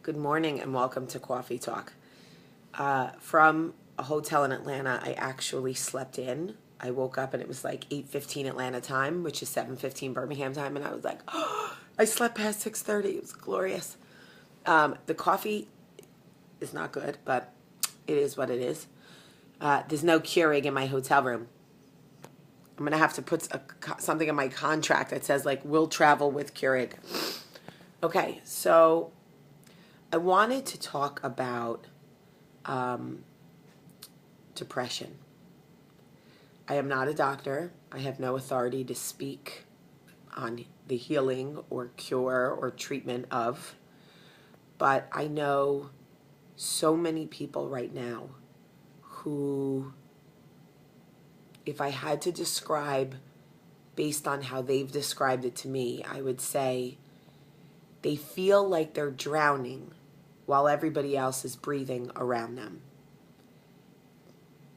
Good morning and welcome to Coffee Talk. From a hotel in Atlanta, I actually slept in. I woke up and it was like 8:15 Atlanta time, which is 7:15 Birmingham time, and I was like, oh, I slept past 6:30. It was glorious. The coffee is not good, but it is what it is. There's no Keurig in my hotel room. I'm going to have to put something in my contract that says, like, we'll travel with Keurig. Okay, so I wanted to talk about depression. I am not a doctor. I have no authority to speak on the healing or cure or treatment of, but I know so many people right now who, if I had to describe based on how they've described it to me, I would say they feel like they're drowning while everybody else is breathing around them.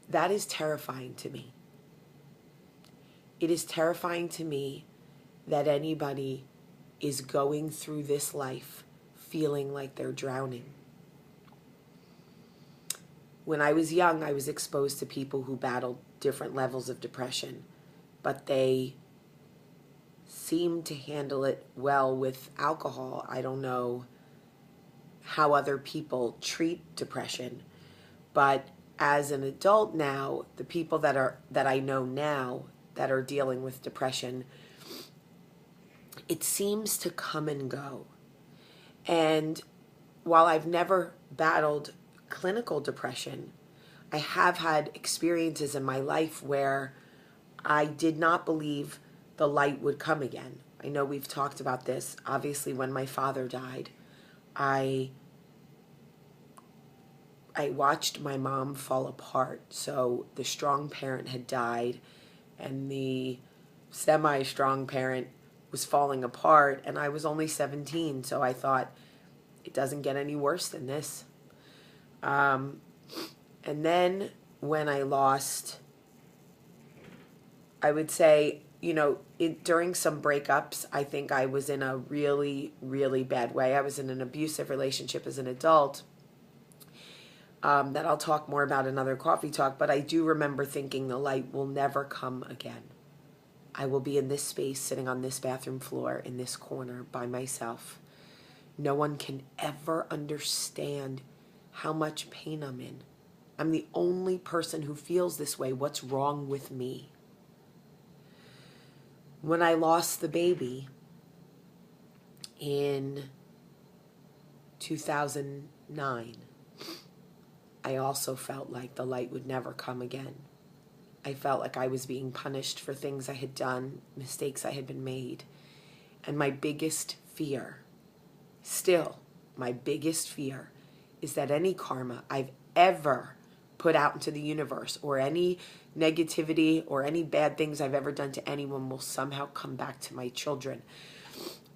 That is terrifying to me. It is terrifying to me that anybody is going through this life feeling like they're drowning. When I was young, I was exposed to people who battled different levels of depression, but they seemed to handle it well with alcohol. I don't know how other people treat depression, but as an adult now, the people that I know now that are dealing with depression, it seems to come and go. And while I've never battled clinical depression, I have had experiences in my life where I did not believe the light would come again. I know we've talked about this. Obviously, when my father died, I watched my mom fall apart. So the strong parent had died and the semi-strong parent was falling apart, and I was only 17, so I thought, it doesn't get any worse than this. And then when I lost, I would say, during some breakups, I think I was in a really, really bad way. I was in an abusive relationship as an adult. That I'll talk more about another coffee talk, but I do remember thinking the light will never come again. I will be in this space, sitting on this bathroom floor, in this corner, by myself. No one can ever understand how much pain I'm in. I'm the only person who feels this way. What's wrong with me? When I lost the baby in 2009, I also felt like the light would never come again. I felt like I was being punished for things I had done, mistakes I had been made. And my biggest fear, still my biggest fear, is that any karma I've ever put out into the universe, or any negativity or any bad things I've ever done to anyone, will somehow come back to my children.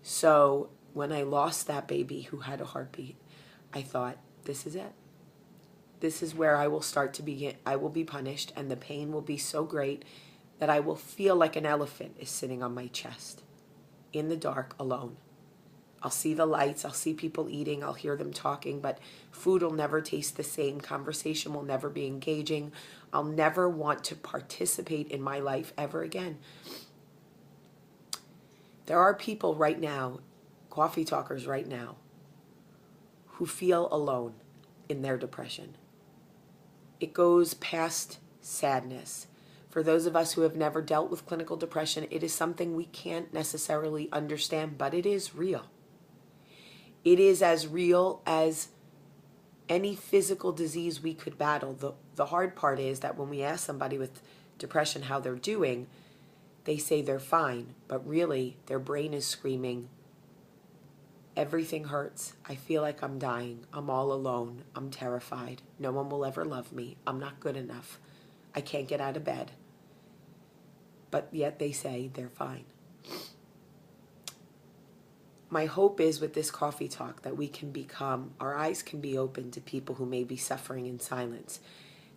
So when I lost that baby who had a heartbeat, I thought, this is it. This is where I will start to begin. I will be punished, and the pain will be so great that I will feel like an elephant is sitting on my chest, in the dark, alone. I'll see the lights, I'll see people eating, I'll hear them talking, but food will never taste the same. Conversation will never be engaging. I'll never want to participate in my life ever again. There are people right now, coffee talkers right now, who feel alone in their depression. It goes past sadness. For those of us who have never dealt with clinical depression, it is something we can't necessarily understand, but it is real. It is as real as any physical disease we could battle. The hard part is that when we ask somebody with depression how they're doing, they say they're fine, but really their brain is screaming, everything hurts. I feel like I'm dying. I'm all alone. I'm terrified. No one will ever love me. I'm not good enough. I can't get out of bed. But yet they say they're fine. My hope is with this coffee talk that our eyes can be open to people who may be suffering in silence,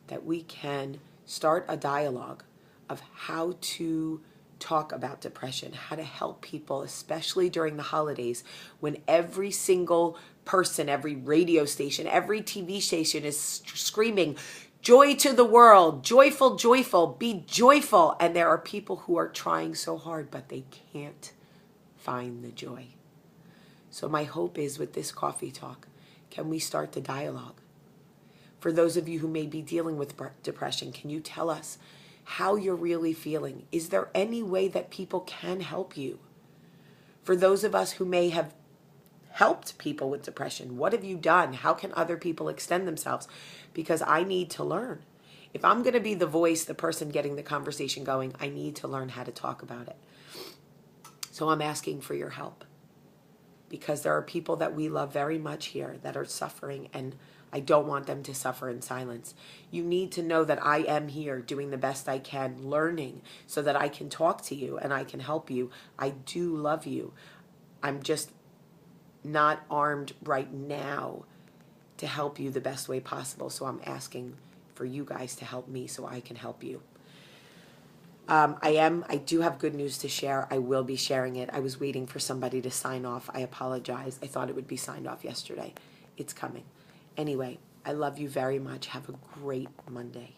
that we can start a dialogue of how to talk about depression, how to help people, especially during the holidays when every single person, every radio station, every TV station is screaming, joy to the world, joyful, joyful, be joyful. And there are people who are trying so hard, but they can't find the joy. So my hope is with this coffee talk, can we start the dialogue? For those of you who may be dealing with depression, can you tell us how you're really feeling? Is there any way that people can help you? For those of us who may have helped people with depression, what have you done? How can other people extend themselves? Because I need to learn. If I'm going to be the voice, the person getting the conversation going, I need to learn how to talk about it. So I'm asking for your help, because there are people that we love very much here that are suffering, and I don't want them to suffer in silence. You need to know that I am here doing the best I can, learning so that I can talk to you and I can help you. I do love you. I'm just not armed right now to help you the best way possible. So I'm asking for you guys to help me so I can help you. I do have good news to share. I will be sharing it. I was waiting for somebody to sign off. I apologize. I thought it would be signed off yesterday. It's coming. Anyway, I love you very much. Have a great Monday.